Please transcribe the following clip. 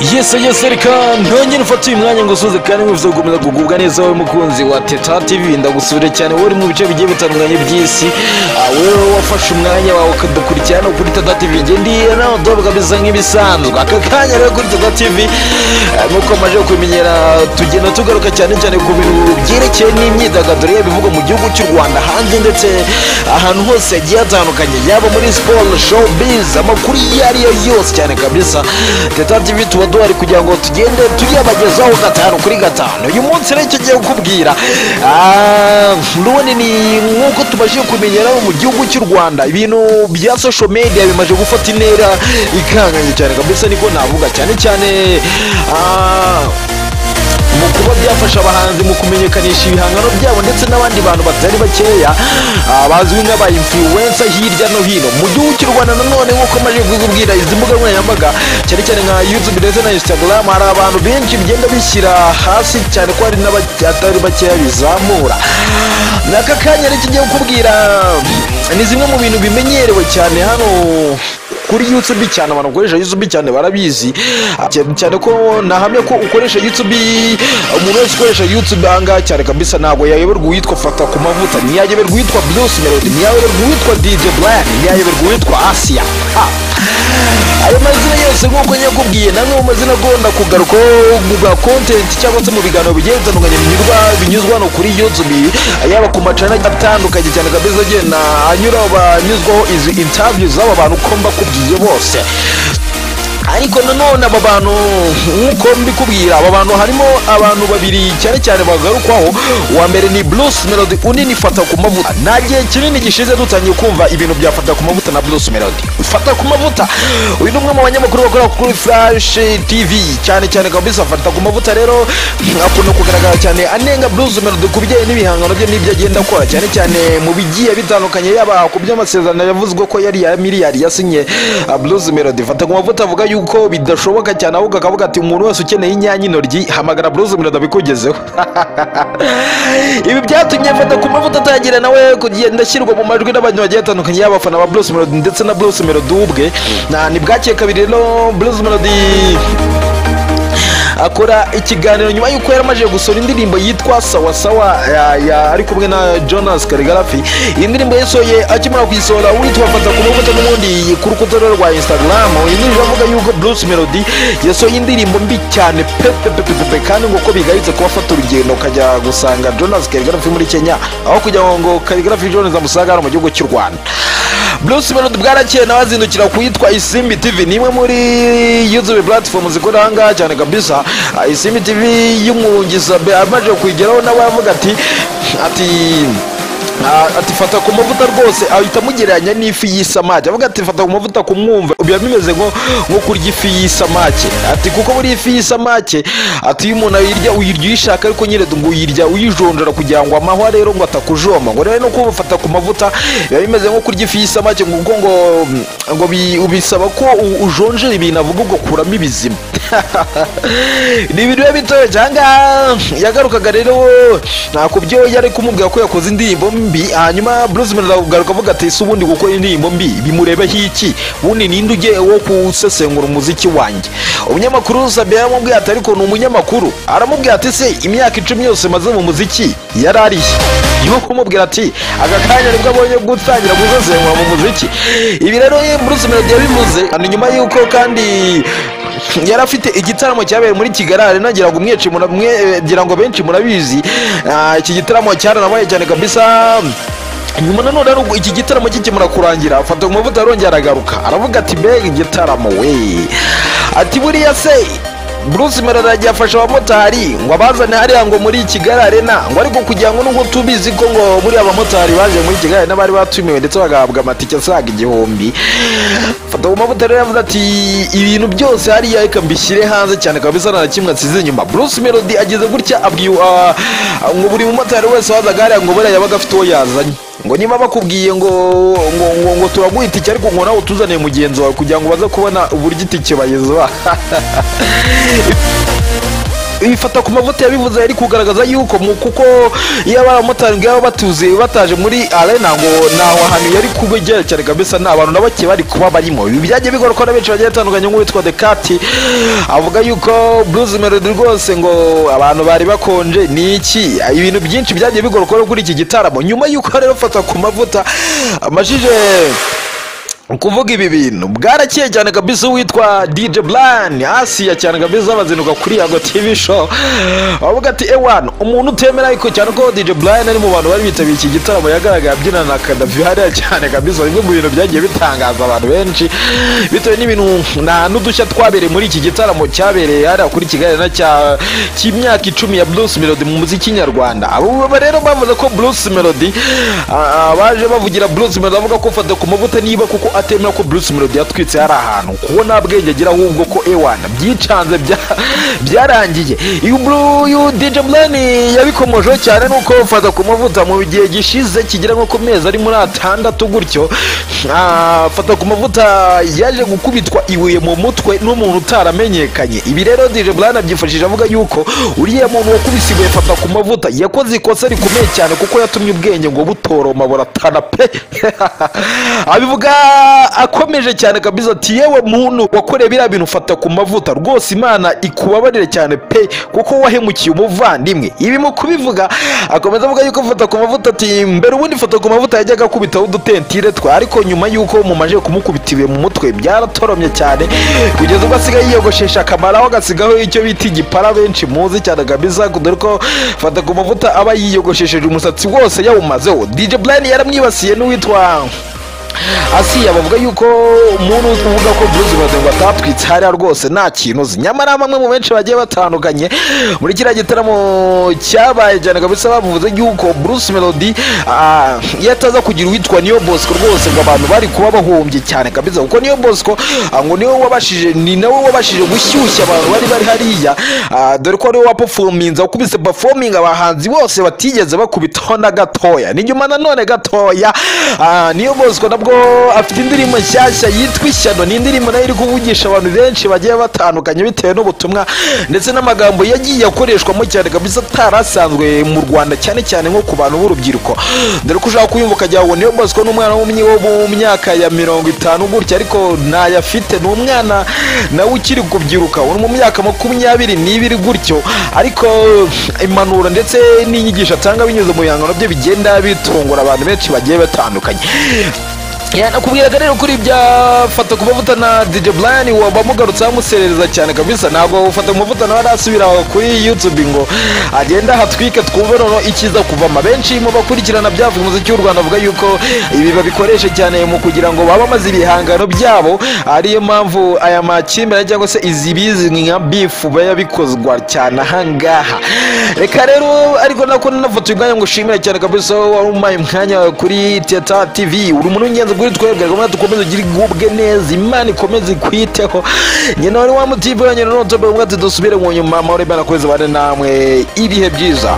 Yes reka ntongere ufate uyu mwanya ngo usuze kandi mwifuza gukomeza kugubwa neza wowe mukunzi wa Teta TV. Ndagusubire cyane wowe uri mu bice bigiye bitandukanye by'isi, wowe wafashe umwanya wawe ukadukurikirana kuri Teta TV. Ngendiye nawe dobo kabisa nk'ibisanzwe aka kanya rero kuri Teta TV. Nkuko maje kumenyera tugenda tugaruka cyane ku bintu byerekeye n'imyidagaduro y'ibivugwa mu gihugu cy'u Rwanda hanze ndetse ahantu hose hagiye hatandukanye, yaba muri sport, showbiz, amakuru yariyo yose cyane kabisa. Teta TV duhari kugira ngo tugende tuyabagezaho gatanu kuri gatanu. Uyu munsi rero icyo giye kukubwira none ni nkuko tubashije kumenyera mu gihugu cy'u Rwanda ibintu bya social media bimaje gufata intera ikanganye cyane kabisa, niko navuga cyane mu kuba byafasha abahanzi mu kumenyekanisha ibihangano byabo ndetse n'abandi bantu batari bakeya bazwi nk'aba influencer hirya no hino mu gihugu cy'u Rwanda. Nanone nk'uko maje kukubwira izi mbuga nkoranyambaga cyane nka YouTube ndetse na Instagram, hari abantu benshi bigenda bishyira hasi cyane ko hari n'abatari bakeya bizamura. N'aka kanya rero kigiye kukubwira ni zimwe mu bintu bimenyerewe cyane hano kuri YouTube cyane. Abantu ukoresha YouTube cyane barabizi cyane ko nahamya ko ukoresha YouTube, umuntu wese ukoresha YouTube anga cyane kabisa ntabwo yayoberwa uwitwa Fatakumavuta, ntiyayoberwa uwitwa Bruce Melodie, ntiyayoberwa uwitwa DJ Brianne, ntiyayoberwa uwitwa Asia. Ayo mazina yose nk'uko nyakubwiye namwe mu mazina agomba kugaruka mu content cyangwa se mu biganiro bigiye bitandukanye binyuzwa no kuri YouTube, yaba ku macana atandukanye cyane kabisa agenda anyura banyuzwaho izi interviews z'aba bantu uko mbakubwiye bose. Ariko nanone aba bantu nk'uko mbikubwira, aba bantu harimo abantu babiri cyane bagarukwaho. Uwa mbere ni Bruce Melodie, undi ni Fatakumavuta. Nta gihe kinini gishize dutangiye kumva ibintu bya Fatakumavuta na Bruce Melodie. Fatakumavuta uyu ni umwe mu banyamakuru bakora kuri Flash TV cyane kabisa. Fatakumavuta rero akunda kugaragara cyane anenga Bruce Melodie ku bijyanye n'ibihangano bye n'ibyo agenda akora cyane mu bigiye bitandukanye, yaba ku by'amasezerano yavuzwe ko yari ya miliyari yasinye Bruce Melodie. Fatakumavuta avuga yuko bidashoboka cyane, ahubwo akavuga ati umuntu wese ukeneye inyanya intoryi hamagara Bruce Melodie abikugezeho. Ibi byatumye Fatakumavuta atangira nawe kugenda ashyirwa mu majwi n'abantu bagiye batandukanye, y'abafana ba Bruce Melodie ndetse na Bruce Melodie ubwe. Ni bwakeye kabiri rero Bruce Melodie akora ikiganiro nyuma yuko yaramaje gusora indirimbo yitwa Sawa Sawa ari kumwe na Jonas Karigrafi. Iyi ndirimbo yasohoye akimara kuyisohora witwa Fatakumavuta n'ubundi ku rukuta rwa Instagram. Iyi ndirimbo avuga yuko Bruce Melodie yasohoye indirimbo mbi cyane pepe kandi ngo ko bigayitse kuba afata urugendo kajya gusanga Jonas Karigrafi muri Kenya, aho kugira ngo Karigrafi Jonas amusanga mu gihugu cy'u Rwanda. Bruce Melodie bwarakeye nawe azindukira kuyitwa Isimbi TV, nimwe muri YouTube platform zikora hanga cyane kabisa. Isimbi TV y'umwungiza amaje kuyigeraho nawe avuga ati Fatakumavuta rwose ahita amugereranya n'ifi y'isamake. Avuga ati Fatakumavuta kumwumva biba bimeze nko kurya ifi y'isamake. Ati kuko muri ifi y'isamake ati umuntu uyirya uyishaka, ariko nyine ngo uyirya uyijonjora kugira ngo amahwa rero ngo atakujoma. Ngo rero no kuba Fatakumavuta biba bimeze nko kurya ifi y'isamake, ngo bisaba ko ujonjera ibintu avuga ubwo kuramo ibizima. Ni ibintu biba bitoya cyangwa yagarukaga rero ntako byo yari kumubwira ko yakoze indirimbo mbi. Hanyuma Bruce Melodie agaruka avuga ati se ubundi gukora indirimbo mbi bimurebeho iki, ubundi ninde ugiye wo kusesengura umuziki wanjye? Umunyamakuru Sabia yaramubwiye ati ariko ni umunyamakuru. Aramubwira ati se imyaka 10 yose maze mu muziki yarariye? Niho kumubwira ati aka kanya nibwo abonye gutangira gusesengura mu muziki. Ibi rero Bruce Melodie yabivuze nyuma yuko kandi yari afite igitaramo cyabaye muri Kigali, nagira ngo ngira ngo benshi murabizi. Iki gitaramo cyaranabaye cyane kabisa. Nyuma nanone iki gitaramo kikimara kurangira, Fatakumavuta arongera aragaruka aravuga ati mbega igitaramo we, ati buriya se Bruce Melodie yafasha abamotari ngo abazane hariya ngo muri Kigali Arena, ngo ariko kugira ngo nubwo tubizi ko ngo muri abamotari baje muri Kigali n'abari batumiwe ndetse bagahabwa amatike asaga 1000. Fatakumavuta rero yavuze ati ibintu byose hariya reka mbishyire hanze cyane kabisa nta kimwe asize inyuma. Bruce Melodie ageze gutya abwiye ngo buri mumotari wese wazaga hariya ngo buriya yabaga afite uwo yazanye, ngo niba bakubwiye ngo turaguha itike ariko ngo nawe utuzaniye mugenzi wawe kugira ngo baze kubona uburyo itike bayizwa. Fatakumavuta yabivuze yari kugaragaza yuko kuko iyo abamotari ngabo batuze bataje muri arena ngo naho ahantu yari kubegera cyane kabisa nta bantu nabake bari kuba barimo. Ibi byagiye bigorwa na benshi bagiye batandukanye nk'uwitwa The Cat avuga yuko Bruce Melodie rwose ngo abantu bari bakonje ni iki, ibintu byinshi byagiye bigorwa kuri iki gitaramo. Nyuma yuko rero Fatakumavuta amashije kuvuga ibi bintu bwarakeye cyane kabisa witwa DJ Brianne Asiya cyane kabisa bazinuka kuri Yago TV show avuga ati ewana umuntu utemera ariko cyane ko DJ Brianne ari mu bantu bari bitabiye iki gitaramo yagaragaye abyina na Kadafi hariya cyane kabisa. Bimwe mu bintu byagiye bitangaza abantu benshi bitewe n'ibintu n'udushya twabereye muri iki gitaramo cyabereye hariya kuri Kigali na cy'imyaka 10 ya Bruce Melodie mu muziki nyarwanda. Abo rero bavuze ko Bruce Melodie baje bavugira Bruce Melodie avuga ko Fatakumavuta niba kuko atemera ko Bruce Melodie yatwitse hari ahantu kubona bwenge agira ahubwo ko ewana byicanze byarangiye. Uyu DJ Brianne yabikomojeho cyane nuko Fatakumavuta mu gihe gishize kigira nko ku mezi ari muri 6 gutyo Fatakumavuta yaje gukubitwa ibuye mu mutwe n'umuntu utaramenyekanye. Ibi rero DJ Brianne abyifashije avuga yuko uriya muntu wakubise ibuye Fatakumavuta yakoze ikosa rikomeye cyane kuko yatumye ubwenge ngo butoroma buratana pe abivuga akomeje cyane kabisa ati yewe muntu wakoreye biriya bintu Fatakumavuta rwose Imana ikubabarire cyane pe kuko wahemukiye umuvandimwe. Ibi mu kubivuga akomeza avuga yuko Fatakumavuta ati mbere ubundi Fatakumavuta yajyaga akubitaho udutentire twa ariko nyuma yuko mumaje kumukubitiwe mu mutwe byaratoromye cyane kugeza ubwo asigaye yiyogoshesha akamaraho agasigaho icyo bita igipara benshi muzi cyane kabisa dore ko Fatakumavuta aba yiyogoshesheje umusatsi wose yawumazeho. DJ Brianne yaramwibasiye n'uwitwa Asiya bavuga yuko umuntu uvuga ko Bruce Melodie ngo atatwitse hariya rwose nta kintu uzi. Nyamara bamwe mu benshi bagiye batandukanye muri kiriya gitaramo cyabaye cyane kabisa bavuze yuko Bruce Melodie yataza kugira uwitwa Niyo Bosco rwose ngo abantu bari kuba bahombye cyane kabisa kuko Niyo Bosco ngo niwe wabashije gushyushya abantu bari hariya dore ko ariwe waperforminze ukubise performing abahanzi bose batigeze bakubitaho na gatoya. Ni nyuma nanone gatoya Niyo Bosco nabwo afite indirimbo nshyashya yitwa Ishyano. Ni indirimbo nayo iri kuvugisha abantu benshi bagiye batandukanye bitewe n'ubutumwa ndetse n'amagambo yagiye akoreshwamo cyane kabisa atarasanzwe mu Rwanda cyane cyane nko ku bantu b'urubyiruko. Dore ko ushaka kuyumva ukajya ngo Niyo Bosco n'umwana wo mu myaka ya 50 gutya ariko ntayafite n'umwana nawe ukiri kubyiruka uri mu myaka 22 gutyo ariko impanuro ndetse n'inyigisho atanga binyuze mu bihangano bye bigenda bitungura abantu benshi bagiye batandukanye. Nakubwiraga rero kuri bya Fatakumavuta na DJ Brianne bamugarutse bamuserereza cyane kabisa. Ntabwo Fatakumavuta nawe arasubira kuri YouTube ngo agenda hatwike twumve noneho ikiza kuvama. Benshi mu bakurikirana byavuye umuziki w'u Rwanda avuga yuko ibi babikoresha cyane mu kugira ngo babamaze ibihangano byabo, ariyo mpamvu aya makimbirane cyangwa se izi bizwi nka beef bayabikozwa cyane ahangaha. Reka rero ariko nako nafoto y'umwanya ngo ushimire cyane kabisa warumaye umwanya kuri Teta TV. Uri umuntu w'ingenzi kuri twebwe ngo dukomeze ugire igubwe neza, Imana ikomeze kwiteho. Nyine wari wa mutibe nyine no tobe umwe dusubire mu nyuma amahoro y'Imana kweze bane namwe ibihe byiza.